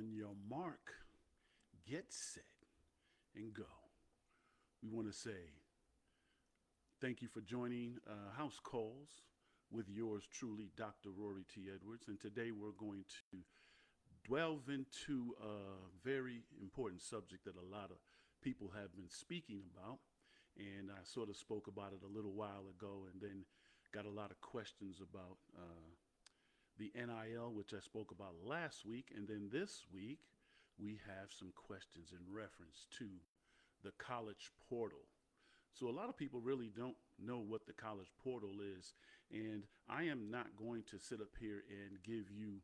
On your mark, get set, and go. We want to say thank you for joining House Calls with yours truly, Dr. Rory T. Edwards. And today we're going to delve into a very important subject that a lot of people have been speaking about. And I sort of spoke about it a little while ago and then got a lot of questions about the NIL, which I spoke about last week. And then this week, we have some questions in reference to the college portal. So a lot of people really don't know what the college portal is, and I am not going to sit up here and give you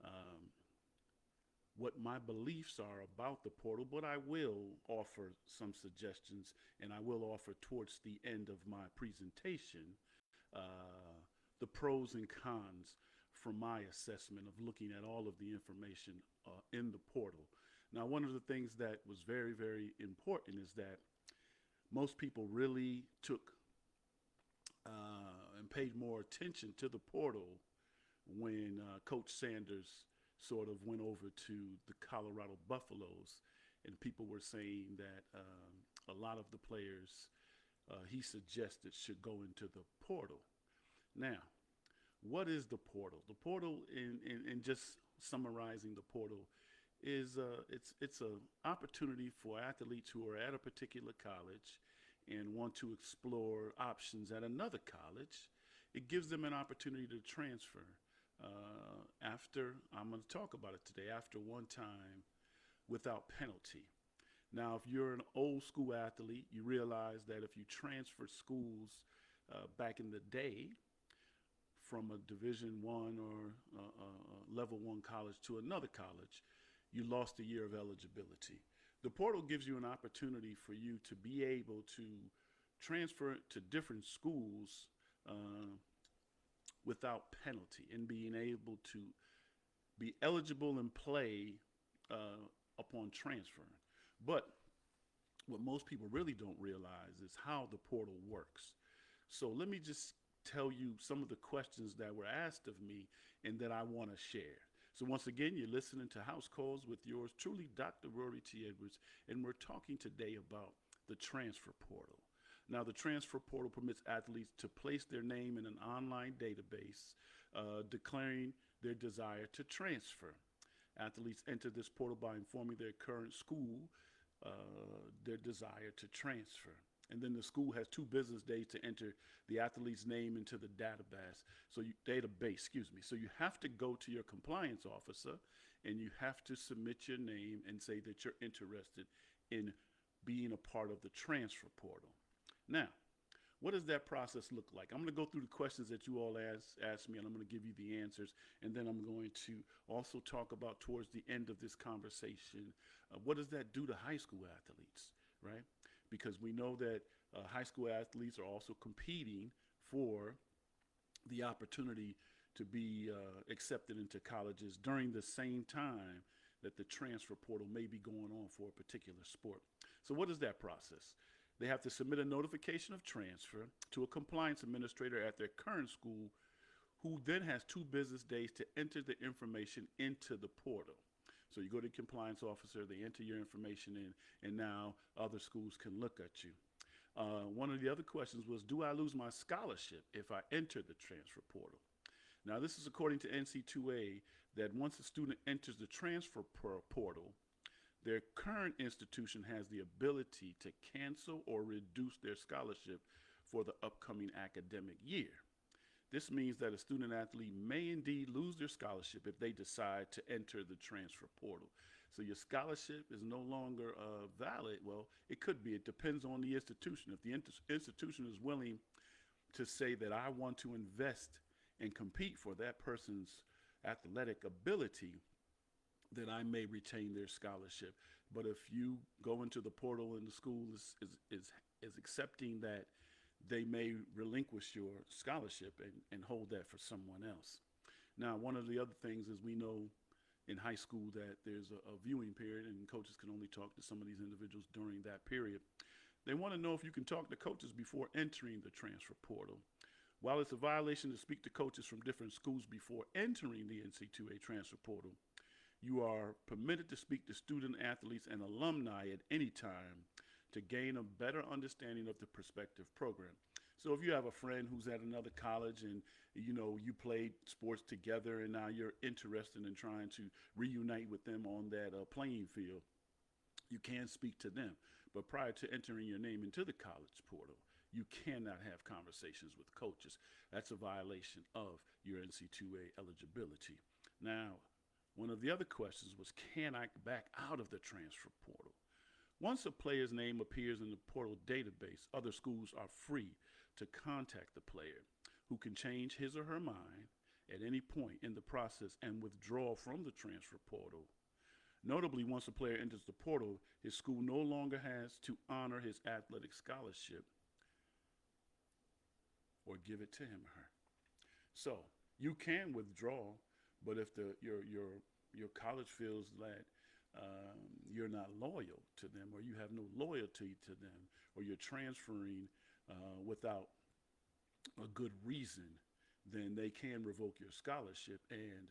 um, what my beliefs are about the portal, but I will offer some suggestions, and I will offer towards the end of my presentation the pros and cons from my assessment of looking at all of the information in the portal. Now, one of the things that was very, very important is that most people really took and paid more attention to the portal when Coach Sanders sort of went over to the Colorado Buffaloes, and people were saying that a lot of the players he suggested should go into the portal. Now, what is the portal? The portal, in just summarizing the portal, is it's a opportunity for athletes who are at a particular college and want to explore options at another college. It gives them an opportunity to transfer after, I'm going to talk about it today, after one time without penalty. Now, if you're an old school athlete, you realize that if you transfer schools back in the day from a Division One or Level One college to another college, you lost a year of eligibility. The portal gives you an opportunity for you to be able to transfer to different schools without penalty and being able to be eligible and play upon transferring. But what most people really don't realize is how the portal works. So let me just tell you some of the questions that were asked of me and that I want to share. So once again, you're listening to House Calls with yours truly, Dr. Rory T. Edwards, and we're talking today about the transfer portal. Now, the transfer portal permits athletes to place their name in an online database declaring their desire to transfer. Athletes enter this portal by informing their current school their desire to transfer. And then the school has 2 business days to enter the athlete's name into the database. So you have to go to your compliance officer and you have to submit your name and say that you're interested in being a part of the transfer portal. Now, what does that process look like? I'm going to go through the questions that you all asked me, and I'm going to give you the answers. And then I'm going to also talk about towards the end of this conversation, what does that do to high school athletes, right? Because we know that high school athletes are also competing for the opportunity to be accepted into colleges during the same time that the transfer portal may be going on for a particular sport. So what is that process? They have to submit a notification of transfer to a compliance administrator at their current school, who then has 2 business days to enter the information into the portal. So you go to the compliance officer, they enter your information in, and now other schools can look at you. One of the other questions was, do I lose my scholarship if I enter the transfer portal? Now, this is according to NC2A, that once a student enters the transfer portal, their current institution has the ability to cancel or reduce their scholarship for the upcoming academic year. This means that a student athlete may indeed lose their scholarship if they decide to enter the transfer portal. So your scholarship is no longer valid. Well, it could be. It depends on the institution. If the institution is willing to say that I want to invest and compete for that person's athletic ability, then I may retain their scholarship. But if you go into the portal and the school is accepting that, they may relinquish your scholarship and hold that for someone else. Now, one of the other things is we know in high school that there's a viewing period, and coaches can only talk to some of these individuals during that period. They want to know if you can talk to coaches before entering the transfer portal. While it's a violation to speak to coaches from different schools before entering the NC2A transfer portal, You are permitted to speak to student athletes and alumni at any time to gain a better understanding of the prospective program. So if you have a friend who's at another college and you played sports together and now you're interested in trying to reunite with them on that playing field, you can speak to them. But prior to entering your name into the college portal, you cannot have conversations with coaches. That's a violation of your NC2A eligibility. Now, one of the other questions was, can I back out of the transfer portal? Once a player's name appears in the portal database, other schools are free to contact the player, who can change his or her mind at any point in the process and withdraw from the transfer portal. Notably, once a player enters the portal, his school no longer has to honor his athletic scholarship or give it to him or her. So you can withdraw, but if your college feels that you're not loyal to them, or you have no loyalty to them, or you're transferring without a good reason, then they can revoke your scholarship. And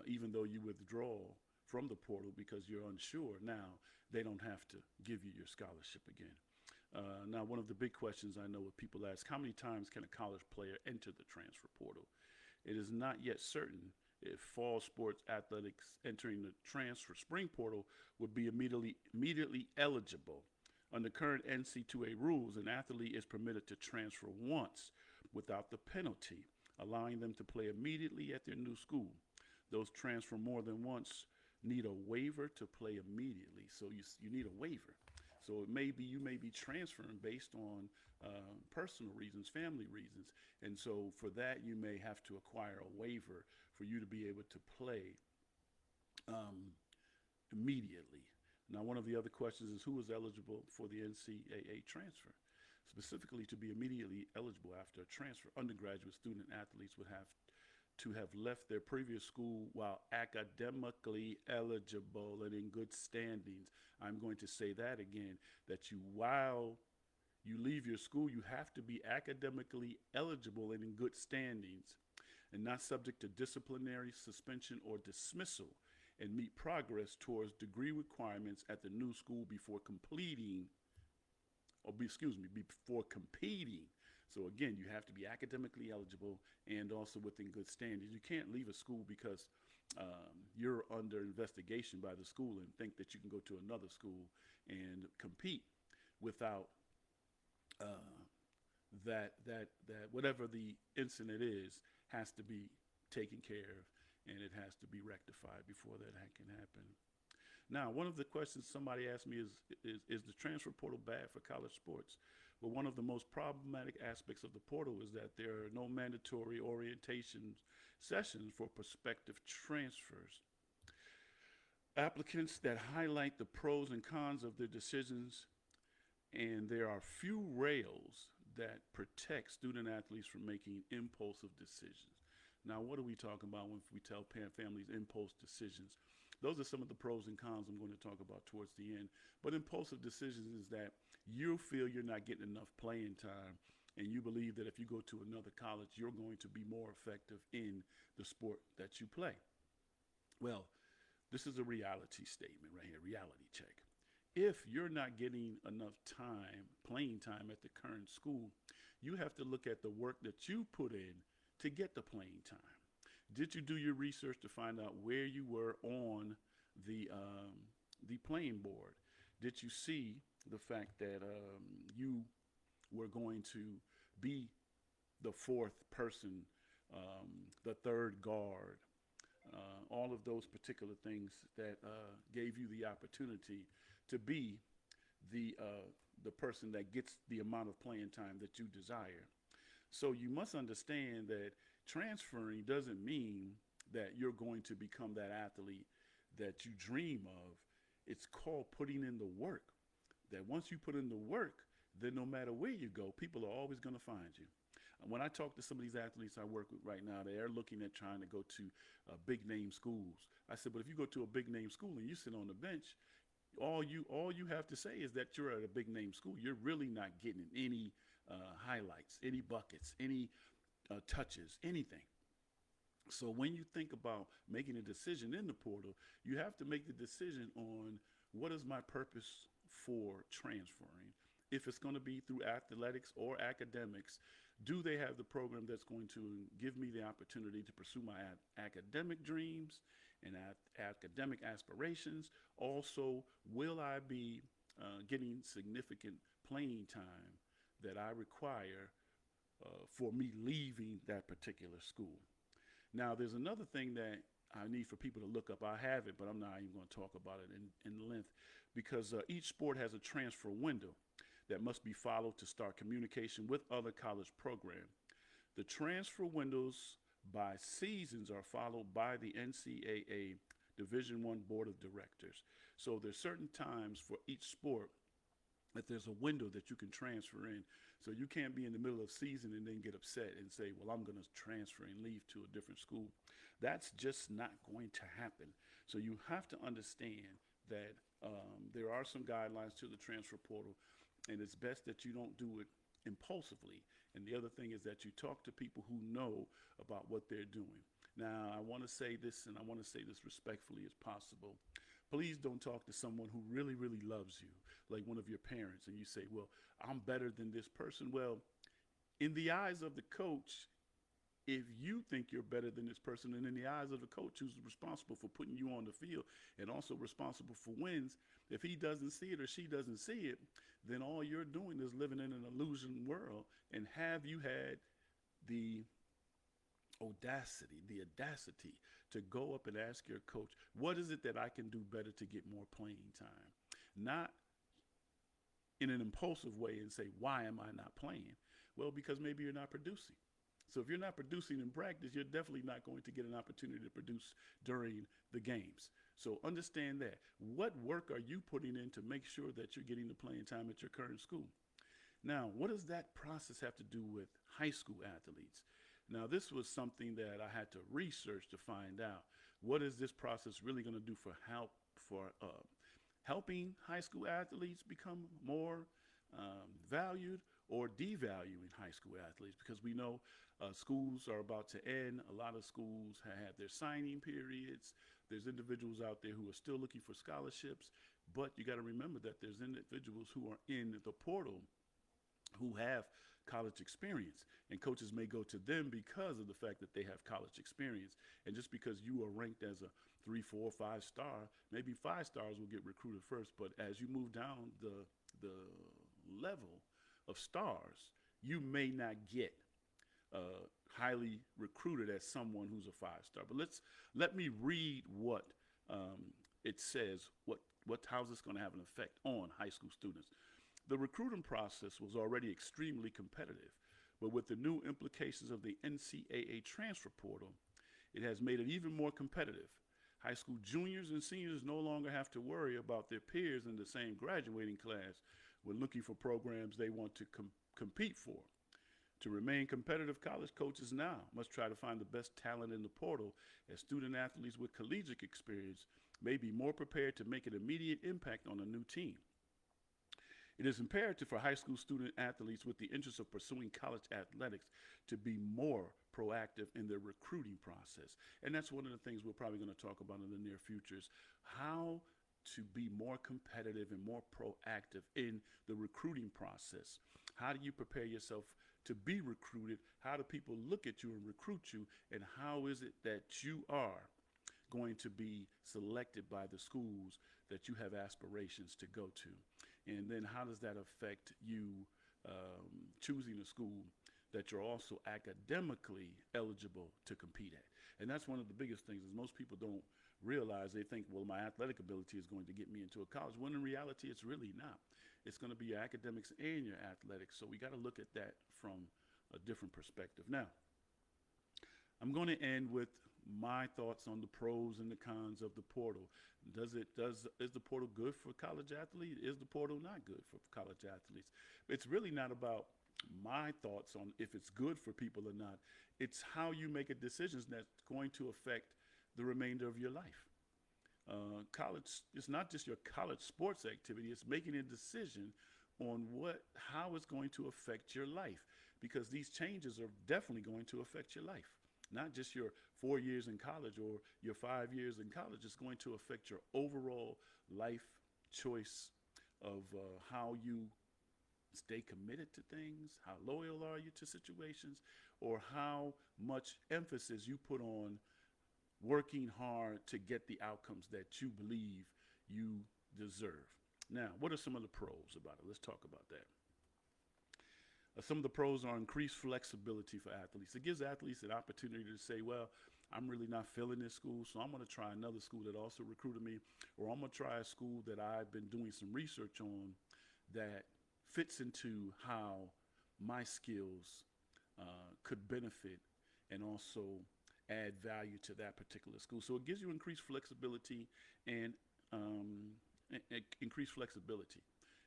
even though you withdraw from the portal because you're unsure, now they don't have to give you your scholarship again. Now, one of the big questions I know what people ask, how many times can a college player enter the transfer portal? It is not yet certain if fall sports athletics entering the transfer spring portal would be immediately eligible. Under current NC2A rules, an athlete is permitted to transfer once without the penalty, allowing them to play immediately at their new school. Those transfer more than once need a waiver to play immediately. So you need a waiver. So you may be transferring based on personal reasons, family reasons. And so for that, you may have to acquire a waiver for you to be able to play immediately. Now, one of the other questions is, who is eligible for the NCAA transfer? Specifically, to be immediately eligible after a transfer, undergraduate student athletes would have to have left their previous school while academically eligible and in good standings. I'm going to say that again, that while you leave your school, you have to be academically eligible and in good standings and not subject to disciplinary suspension or dismissal, and meet progress towards degree requirements at the new school before before competing. So again, you have to be academically eligible and also within good standings. You can't leave a school because you're under investigation by the school and think that you can go to another school and compete without that whatever the incident is has to be taken care of, and it has to be rectified before that can happen. Now, one of the questions somebody asked me is the transfer portal bad for college sports? Well, one of the most problematic aspects of the portal is that there are no mandatory orientation sessions for prospective transfers. Applicants that highlight the pros and cons of their decisions, and there are few rails that protect student athletes from making impulsive decisions. Now, what are we talking about when we tell families impulse decisions? Those are some of the pros and cons I'm going to talk about towards the end. But impulsive decisions is that you feel you're not getting enough playing time, and you believe that if you go to another college, you're going to be more effective in the sport that you play. Well, this is a reality statement right here, reality check. If you're not getting enough playing time at the current school, you have to look at the work that you put in to get the playing time. Did you do your research to find out where you were on the playing board? Did you see the fact that you were going to be the fourth person, the third guard, all of those particular things that gave you the opportunity to be the person that gets the amount of playing time that you desire? So you must understand that transferring doesn't mean that you're going to become that athlete that you dream of. It's called putting in the work. That once you put in the work, then no matter where you go, people are always going to find you. When I talk to some of these athletes I work with right now, they are looking at trying to go to big name schools. I said, but if you go to a big name school and you sit on the bench, all you have to say is that you're at a big name school. You're really not getting any highlights, any buckets, any touches, anything. So when you think about making a decision in the portal, you have to make the decision on what is my purpose for transferring. If it's going to be through athletics or academics, do they have the program that's going to give me the opportunity to pursue my academic dreams and academic aspirations? Also, will I be getting significant playing time that I require for me leaving that particular school? Now, there's another thing that I need for people to look up. I have it, but I'm not even going to talk about it in length because each sport has a transfer window that must be followed to start communication with other college programs. The transfer windows by seasons are followed by the NCAA Division One Board of Directors. So there's certain times for each sport that there's a window that you can transfer in. So you can't be in the middle of season and then get upset and say, well, I'm going to transfer and leave to a different school. That's just not going to happen. So you have to understand that there are some guidelines to the transfer portal, and it's best that you don't do it impulsively. And the other thing is that you talk to people who know about what they're doing. Now, I want to say this, and I want to say this respectfully as possible. Please don't talk to someone who really, really loves you, like one of your parents, and you say, well, I'm better than this person. Well, in the eyes of the coach, if you think you're better than this person, and in the eyes of the coach who's responsible for putting you on the field and also responsible for wins, if he doesn't see it or she doesn't see it, then all you're doing is living in an illusion world. And have you had the audacity to go up and ask your coach, what is it that I can do better to get more playing time? Not in an impulsive way and say, why am I not playing? Well, because maybe you're not producing. So if you're not producing in practice, you're definitely not going to get an opportunity to produce during the games. So understand that. What work are you putting in to make sure that you're getting the playing time at your current school? Now, what does that process have to do with high school athletes? Now, this was something that I had to research to find out. What is this process really going to do for helping high school athletes become more valued or devaluing high school athletes? Because we know schools are about to end. A lot of schools have their signing periods. There's individuals out there who are still looking for scholarships, but you got to remember that there's individuals who are in the portal who have college experience, and coaches may go to them because of the fact that they have college experience. And just because you are ranked as a 3, 4, 5 star, maybe 5 stars will get recruited first, but as you move down the level of stars, you may not get highly recruited as someone who's a 5 star. But let me read what it says. How's this going to have an effect on high school students? The recruiting process was already extremely competitive, but with the new implications of the NCAA transfer portal, it has made it even more competitive. High school juniors and seniors no longer have to worry about their peers in the same graduating class when looking for programs they want to compete for. To remain competitive, college coaches now must try to find the best talent in the portal, as student athletes with collegiate experience may be more prepared to make an immediate impact on a new team. It is imperative for high school student athletes with the interest of pursuing college athletics to be more proactive in their recruiting process. And that's one of the things we're probably going to talk about in the near future is how to be more competitive and more proactive in the recruiting process. How do you prepare yourself to be recruited? How do people look at you and recruit you? And how is it that you are going to be selected by the schools that you have aspirations to go to? And then how does that affect you choosing a school that you're also academically eligible to compete at? And that's one of the biggest things is most people don't realize. They think, well, my athletic ability is going to get me into a college, when in reality it's really not. It's going to be your academics and your athletics. So we got to look at that from a different perspective. Now, I'm going to end with my thoughts on the pros and the cons of the portal. Is the portal good for college athletes? Is the portal not good for college athletes? It's really not about my thoughts on if it's good for people or not. It's how you make a decision that's going to affect the remainder of your life. College, it's not just your college sports activity, it's making a decision on how it's going to affect your life, because these changes are definitely going to affect your life. not just your 4 years in college or your 5 years in college. It's going to affect your overall life choice of how you stay committed to things, how loyal are you to situations, or how much emphasis you put on working hard to get the outcomes that you believe you deserve. Now, what are some of the pros about it? Let's talk about that. Some of the pros are increased flexibility for athletes. It gives athletes an opportunity to say, well, I'm really not feeling this school, so I'm going to try another school that also recruited me, or I'm going to try a school that I've been doing some research on that fits into how my skills could benefit and also add value to that particular school. So it gives you increased flexibility and increased flexibility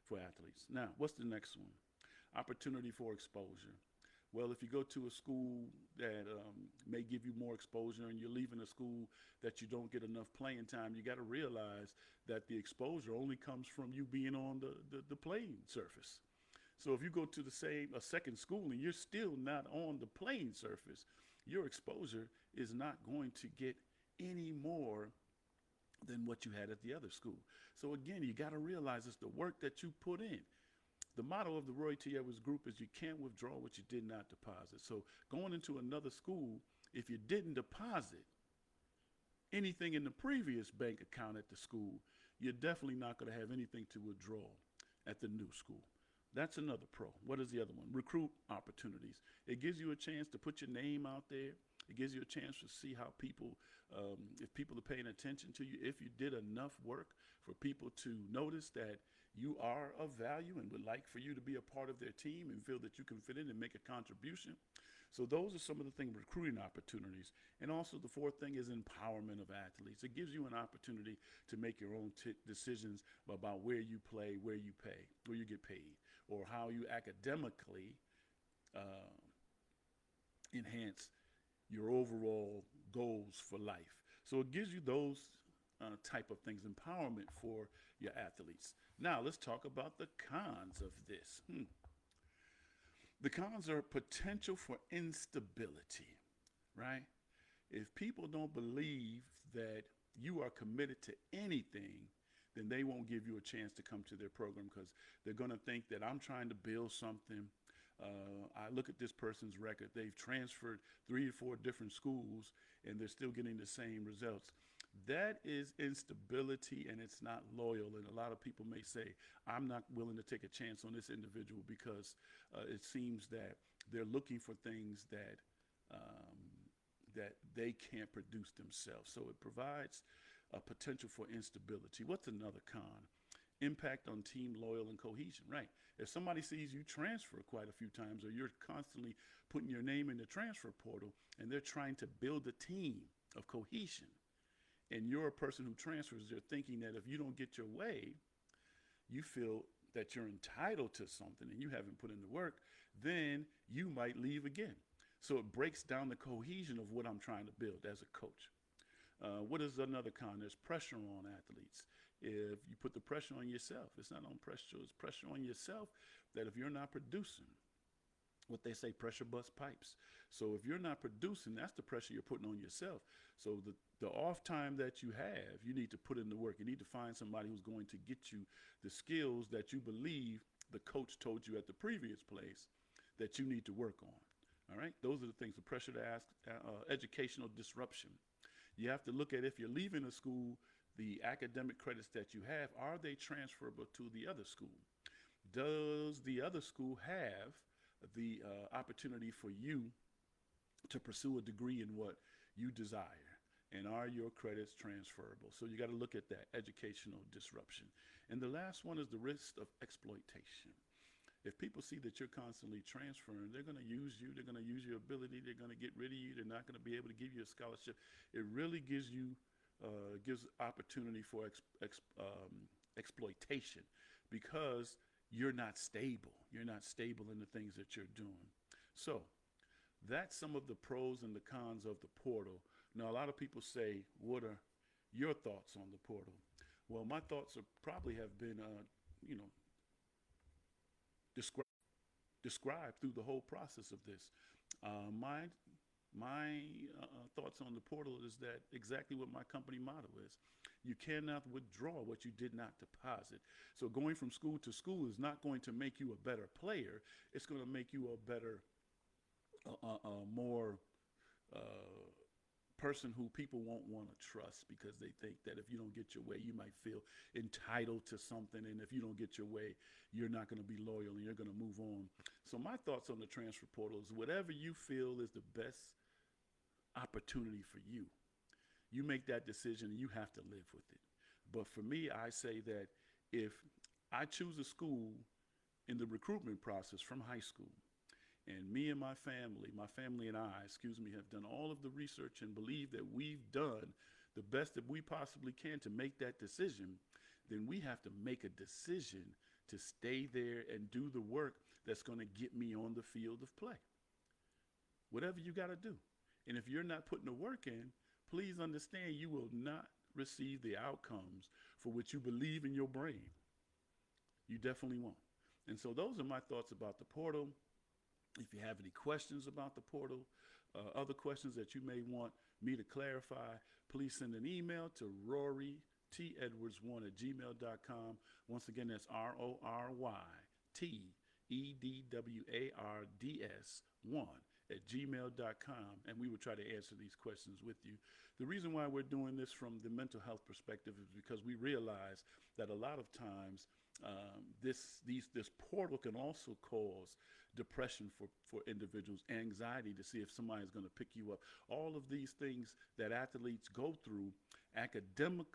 for athletes. Now, what's the next one? Opportunity for exposure. Well, if you go to a school that may give you more exposure and you're leaving a school that you don't get enough playing time, you got to realize that the exposure only comes from you being on the playing surface. So if you go to a second school and you're still not on the playing surface, your exposure is not going to get any more than what you had at the other school. So again, you got to realize it's the work that you put in. The motto of the Rory T. Edwards Group is you can't withdraw what you did not deposit. So going into another school, if you didn't deposit anything in the previous bank account at the school, you're definitely not going to have anything to withdraw at the new school. That's another pro. What is the other one? Recruit opportunities. It gives you a chance to put your name out there. It gives you a chance to see how people, if people are paying attention to you, if you did enough work for people to notice that you are of value and would like for you to be a part of their team and feel that you can fit in and make a contribution. So those are some of the things, recruiting opportunities. And also the fourth thing is empowerment of athletes. It gives you an opportunity to make your own decisions about where you play, where you pay, where you get paid, or how you academically enhance your overall goals for life. So it gives you those type of things, empowerment for your athletes. Now let's talk about the cons of this. The cons are potential for instability, right? If people don't believe that you are committed to anything, then they won't give you a chance to come to their program because they're going to think that I'm trying to build something. I look at this person's record. They've transferred 3 or 4 different schools and they're still getting the same results. That is instability and it's not loyal. And a lot of people may say, I'm not willing to take a chance on this individual because it seems that they're looking for things that they can't produce themselves. So it provides a potential for instability. What's another con? Impact on team loyal and cohesion, right? If somebody sees you transfer quite a few times or you're constantly putting your name in the transfer portal and they're trying to build a team of cohesion and you're a person who transfers, they're thinking that if you don't get your way, you feel that you're entitled to something and you haven't put in the work, then you might leave again. So it breaks down the cohesion of what I'm trying to build as a coach. What is another con? There's pressure on athletes. If you put the pressure on yourself, it's not on pressure, it's pressure on yourself that if you're not producing, what they say, pressure busts pipes. So if you're not producing, that's the pressure you're putting on yourself. So the off time that you have, you need to put in the work. You need to find somebody who's going to get you the skills that you believe the coach told you at the previous place that you need to work on. All right, those are the things, the pressure to ask, educational disruption. You have to look at if you're leaving a school, the academic credits that you have, are they transferable to the other school? Does the other school have the opportunity for you to pursue a degree in what you desire? And are your credits transferable? So you got to look at that educational disruption. And the last one is the risk of exploitation. If people see that you're constantly transferring, they're going to use you. They're going to use your ability. They're going to get rid of you. They're not going to be able to give you a scholarship. It really gives you gives opportunity for exploitation because you're not stable. You're not stable in the things that you're doing. So that's some of the pros and the cons of the portal. Now, a lot of people say, what are your thoughts on the portal? Well, my thoughts are probably have been, described through the whole process of this. My my thoughts on the portal is that exactly what my company motto is. You cannot withdraw what you did not deposit. So going from school to school is not going to make you a better player. It's going to make you a better, more uh, person who people won't want to trust because they think that if you don't get your way, you might feel entitled to something. And if you don't get your way, you're not going to be loyal and you're going to move on. So my thoughts on the transfer portal is whatever you feel is the best opportunity for you. You make that decision and you have to live with it. But for me, I say that if I choose a school in the recruitment process from high school, and me and my family and I, excuse me, have done all of the research and believe that we've done the best that we possibly can to make that decision, then we have to make a decision to stay there and do the work that's going to get me on the field of play. Whatever you got to do. And if you're not putting the work in, please understand you will not receive the outcomes for which you believe in your brain. You definitely won't. And so those are my thoughts about the portal. If you have any questions about the portal, other questions that you may want me to clarify, please send an email to Rory T Edwards1 at gmail.com. Once again, that's RoryTedwards1 at gmail.com, and we will try to answer these questions with you. The reason why we're doing this from the mental health perspective is because we realize that a lot of times this portal can also cause depression for individuals, anxiety to see if somebody's going to pick you up. All of these things that athletes go through, academic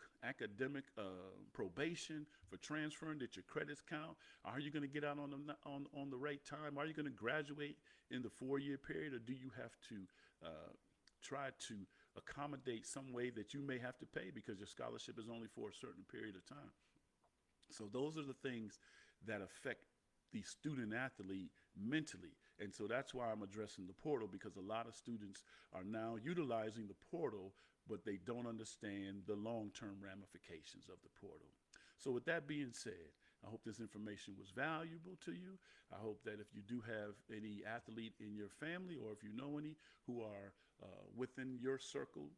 probation for transferring, that your credits count. Are you going to get out on the right time? Are you going to graduate in the 4-year period, or do you have to try to accommodate some way that you may have to pay because your scholarship is only for a certain period of time? So those are the things that affect the student athlete mentally. And so that's why I'm addressing the portal, because a lot of students are now utilizing the portal, but they don't understand the long-term ramifications of the portal. So with that being said, I hope this information was valuable to you. I hope that if you do have any athlete in your family, or if you know any who are within your circle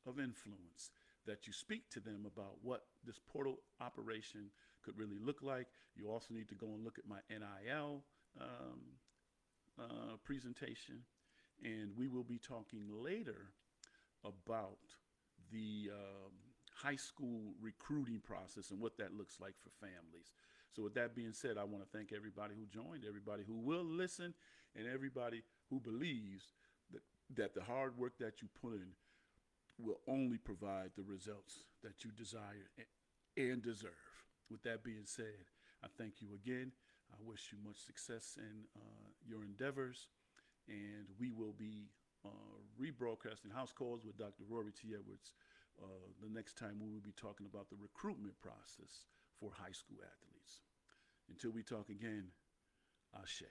of influence, that you speak to them about what this portal operation could really look like. You also need to go and look at my NIL presentation, and we will be talking later about the high school recruiting process and what that looks like for families. So with that being said, I want to thank everybody who joined, everybody who will listen, and everybody who believes that the hard work that you put in will only provide the results that you desire and deserve. With that being said, I thank you again. I wish you much success in your endeavors, and we will be rebroadcasting House Calls with Dr. Rory T. Edwards the next time we will be talking about the recruitment process for high school athletes. Until we talk again, Ashe.